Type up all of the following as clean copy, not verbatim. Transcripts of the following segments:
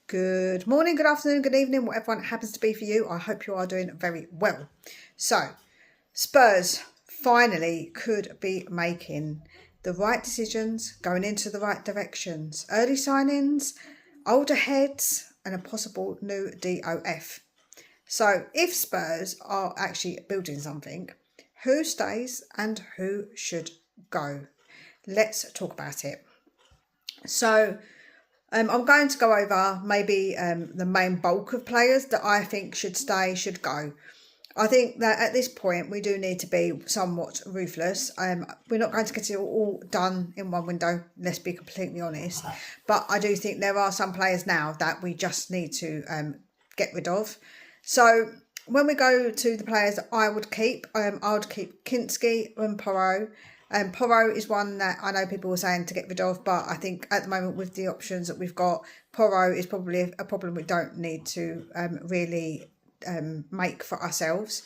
Good morning, good afternoon, good evening, whatever one happens to be for you. I hope you are doing very well. So, Spurs finally could be making the right decisions, going into the right directions. Early signings, older heads, and a possible new DOF. So, if Spurs are actually building something, who stays and who should go? Let's talk about it. So, I'm going to go over maybe the main bulk of players that I think should stay, should go. I think that at this point we do need to be somewhat ruthless. We're not going to get it all done in one window, let's be completely honest. But I do think there are some players now that we just need to get rid of. So when we go to the players that I would keep Kinski and Porro. Porro is one that I know people were saying to get rid of, but I think at the moment with the options that we've got, Porro is probably a problem we don't need to really make for ourselves.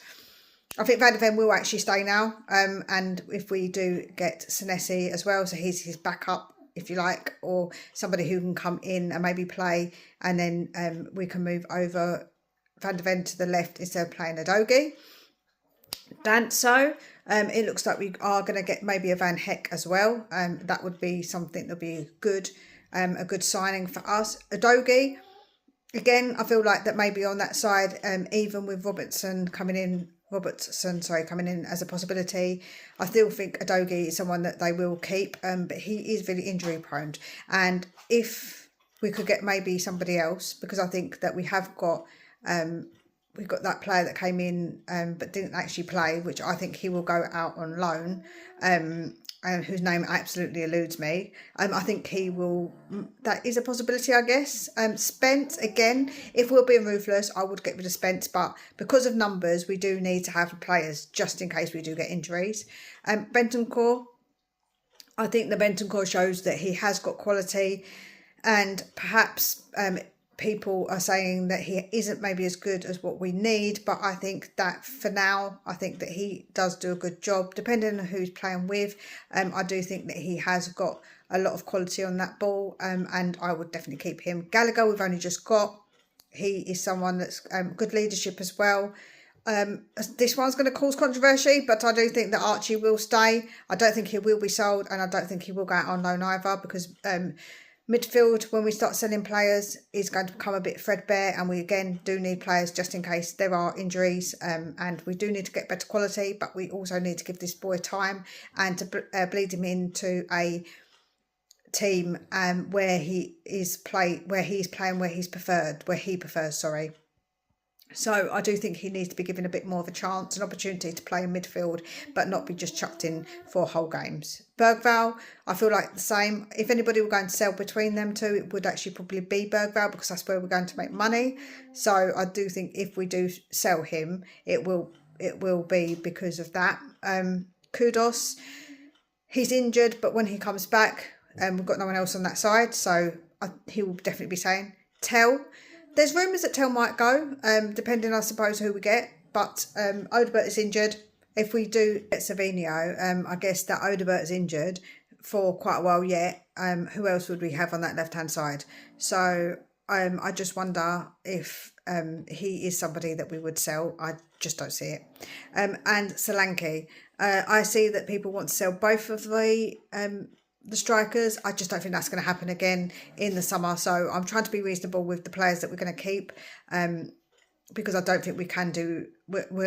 I think Van de Ven will actually stay now, and if we do get Senesi as well, so he's his backup, if you like, or somebody who can come in and maybe play, and then we can move over Van de Ven to the left instead of playing Udogie. Danso, it looks like we are going to get maybe a Van Heck as well. That would be something that would be a good signing for us. Udogie, again, I feel like that maybe on that side, even with Robertson coming in as a possibility, I still think Udogie is someone that they will keep, but he is really injury prone. And if we could get maybe somebody else, because I think that we have got we've got that player that came in but didn't actually play, which I think he will go out on loan, and whose name absolutely eludes me. I think he will, that is a possibility, I guess. Spence, again, if we're being ruthless, I would get rid of Spence, but because of numbers, we do need to have players just in case we do get injuries. Bentancur, I think the Bentancur shows that he has got quality, and perhaps people are saying that he isn't maybe as good as what we need, but I think that for now, I think that he does do a good job, depending on who's playing with. I do think that he has got a lot of quality on that ball, and I would definitely keep him. Gallagher, we've only just got. He is someone that's good leadership as well. This one's going to cause controversy, but I do think that Archie will stay. I don't think he will be sold, and I don't think he will go out on loan either, because midfield, when we start selling players, is going to become a bit threadbare, and we again do need players just in case there are injuries, and we do need to get better quality, but we also need to give this boy time and to bleed him into a team where he prefers. So I do think he needs to be given a bit more of a chance, an opportunity to play in midfield, but not be just chucked in for whole games. Bergvall, I feel like the same. If anybody were going to sell between them two, it would actually probably be Bergvall, because that's where we're going to make money. So I do think if we do sell him, it will be because of that. Kudos, he's injured, but when he comes back, we've got no one else on that side, so he will definitely be saying. Tell. There's rumours that Tell might go, depending, I suppose, who we get. But Odobert is injured. If we do get Savinio, I guess that Odobert is injured for quite a while yet. Who else would we have on that left-hand side? So I just wonder if he is somebody that we would sell. I just don't see it. And Solanke. I see that people want to sell both of the strikers. I just don't think that's going to happen again in the summer. So I'm trying to be reasonable with the players that we're going to keep, because I don't think we're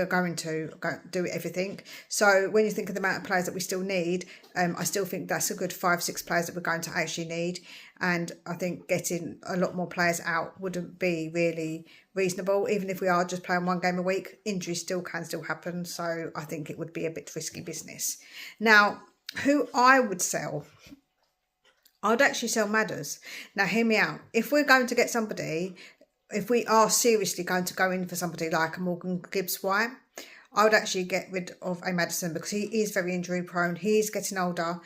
going to do everything. So when you think of the amount of players that we still need, I still think that's a good 5-6 players that we're going to actually need. And I think getting a lot more players out wouldn't be really reasonable. Even if we are just playing one game a week, injuries can still happen. So I think it would be a bit risky business. Now, who I would sell, I would actually sell Madders. Now, hear me out. If we're going to get somebody, if we are seriously going to go in for somebody like a Morgan Gibbs-White, I would actually get rid of a Maddison, because he is very injury prone. He is getting older.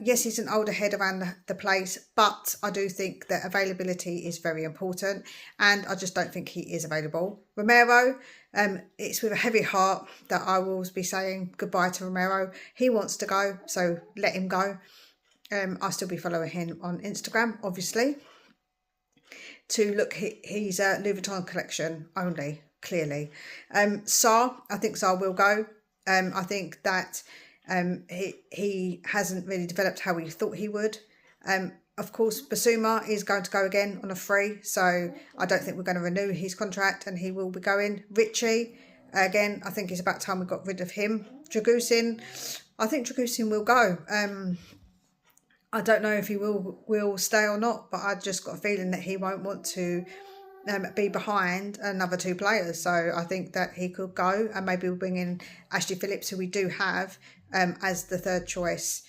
Yes, he's an older head around the place, but I do think that availability is very important, and I just don't think he is available. Romero, it's with a heavy heart that I will be saying goodbye to Romero. He wants to go, so let him go. I'll still be following him on Instagram, obviously. to look his Louis Vuitton collection only, clearly. Sarr, I think Sarr will go. I think that he hasn't really developed how we thought he would. Of course, Basuma is going to go again on a free, so I don't think we're going to renew his contract and he will be going. Richie, again, I think it's about time we got rid of him. Dragusin, I think Dragusin will go. I don't know if he will stay or not, but I just got a feeling that he won't want to be behind another two players. So I think that he could go, and maybe we'll bring in Ashley Phillips, who we do have, as the third choice.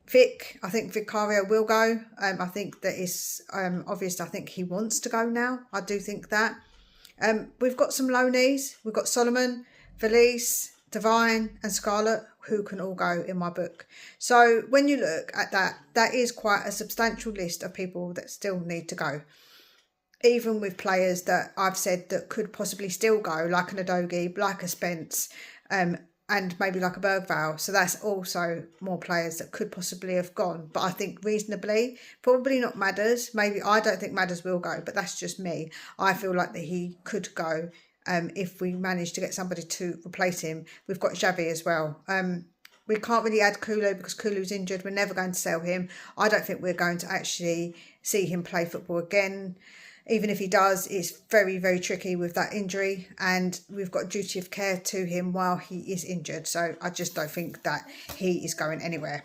Vic, I think Vicario will go. I think that it's obvious. I think he wants to go now. I do think that. We've got some loanees. We've got Solomon, Valise, Divine and Scarlett, who can all go in my book. So when you look at that, that is quite a substantial list of people that still need to go. Even with players that I've said that could possibly still go, like an Adogi, like a Spence, and maybe like a Bergvall. So that's also more players that could possibly have gone. But I think reasonably, probably not Madders. Maybe I don't think Madders will go, but that's just me. I feel like that he could go if we manage to get somebody to replace him. We've got Xavi as well. We can't really add Kulu because Kulu's injured. We're never going to sell him. I don't think we're going to actually see him play football again. Even if he does, it's very, very tricky with that injury, and we've got duty of care to him while he is injured. So I just don't think that he is going anywhere.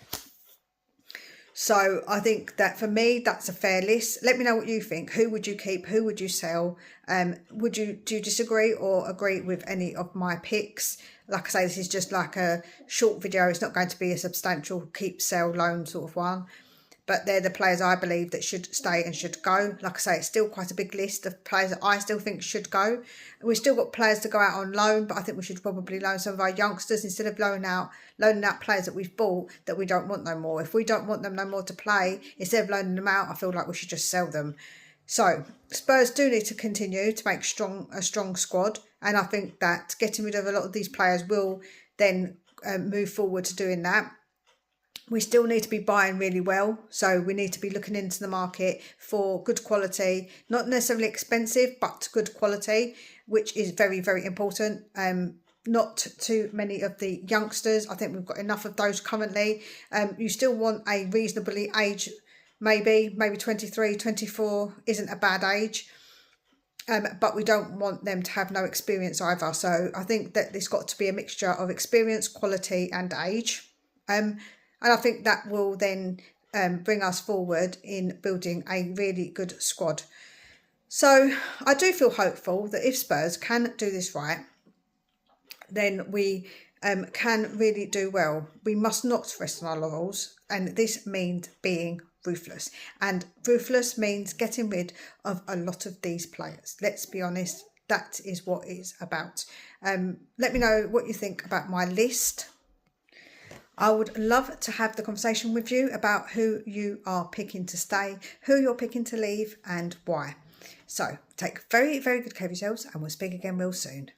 So I think that for me, that's a fair list. Let me know what you think. Who would you keep? Who would you sell? Do you disagree or agree with any of my picks? Like I say, this is just like a short video. It's not going to be a substantial keep, sell, loan sort of one. But they're the players I believe that should stay and should go. Like I say, it's still quite a big list of players that I still think should go. We've still got players to go out on loan, but I think we should probably loan some of our youngsters instead of loaning out players that we've bought that we don't want no more. If we don't want them no more to play, instead of loaning them out, I feel like we should just sell them. So Spurs do need to continue to make a strong squad. And I think that getting rid of a lot of these players will then move forward to doing that. We still need to be buying really well. So we need to be looking into the market for good quality, not necessarily expensive, but good quality, which is very, very important. Not too many of the youngsters. I think we've got enough of those currently. You still want a reasonably age, maybe 23, 24 isn't a bad age. But we don't want them to have no experience either. So I think that there's got to be a mixture of experience, quality and age. And I think that will then bring us forward in building a really good squad. So I do feel hopeful that if Spurs can do this right, then we can really do well. We must not rest on our laurels, and this means being ruthless. And ruthless means getting rid of a lot of these players. Let's be honest, that is what it's about. Let me know what you think about my list. I would love to have the conversation with you about who you are picking to stay, who you're picking to leave and why. So take very, very good care of yourselves, and we'll speak again real soon.